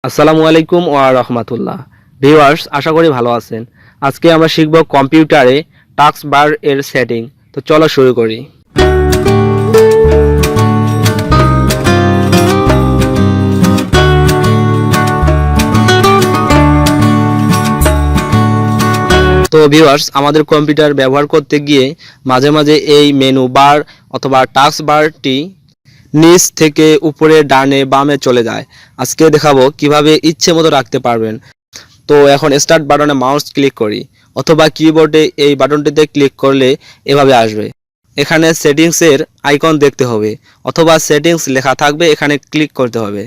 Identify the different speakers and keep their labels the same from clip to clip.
Speaker 1: আসসালামু আলাইকুম ওয়া রাহমাতুল্লাহ। ভিউয়ার্স, আশা করি ভালো আছেন। আজকে আমরা শিখব কম্পিউটারে টাস্ক বার এর সেটিং। তো চলো শুরু করি। তো ভিউয়ার্স, আমাদের কম্পিউটার ব্যবহার করতে গিয়ে মাঝে মাঝে এই মেনু বার অথবা টাস্ক বারটি নিচ থেকে উপরে ডানে বামে চলে যায়। আজকে দেখাবো কিভাবে ইচ্ছে মতো রাখতে পারবেন। তো এখন স্টার্ট বাটনে মাউস ক্লিক করি অথবা কিবোর্ডে এই বাটনটিতে ক্লিক করলে এভাবে আসবে। এখানে সেটিংসের আইকন দেখতে হবে অথবা সেটিংস লেখা থাকবে, এখানে ক্লিক করতে হবে।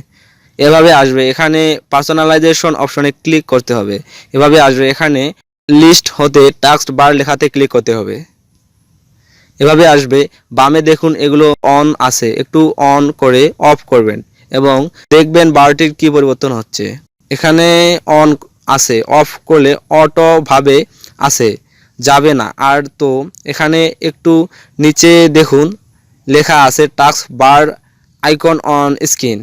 Speaker 1: এভাবে আসবে। এখানে পার্সোনালাইজেশন অপশনে ক্লিক করতে হবে। এভাবে আসবে। এখানে লিস্ট হতে টাস্ক বার লেখাতে ক্লিক করতে হবে। এভাবে আসবে। বামে দেখুন এগুলো অন আছে, একটু অন করে অফ করবেন এবং দেখবেন বারটির কি পরিবর্তন হচ্ছে। এখানে অন আছে, অফ করলে অটোভাবে আছে, যাবে না আর। তো এখানে একটু নিচে দেখুন লেখা আছে task bar icon on screen.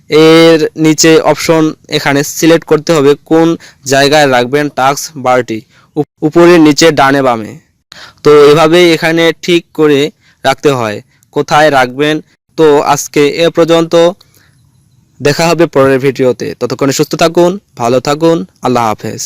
Speaker 1: এর নিচে অপশন, এখানে সিলেক্ট করতে হবে কোন জায়গায় রাখবেন টাস্ক বারটি, উপরে নিচে ডানে বামে। তো এভাবেই এখানে ঠিক করে রাখতে হয় কোথায় রাখবেন। তো আজকে এ পর্যন্ত, দেখা হবে পরের ভিডিওতে। ততক্ষণে সুস্থ থাকুন, ভালো থাকুন, আল্লাহ হাফেজ।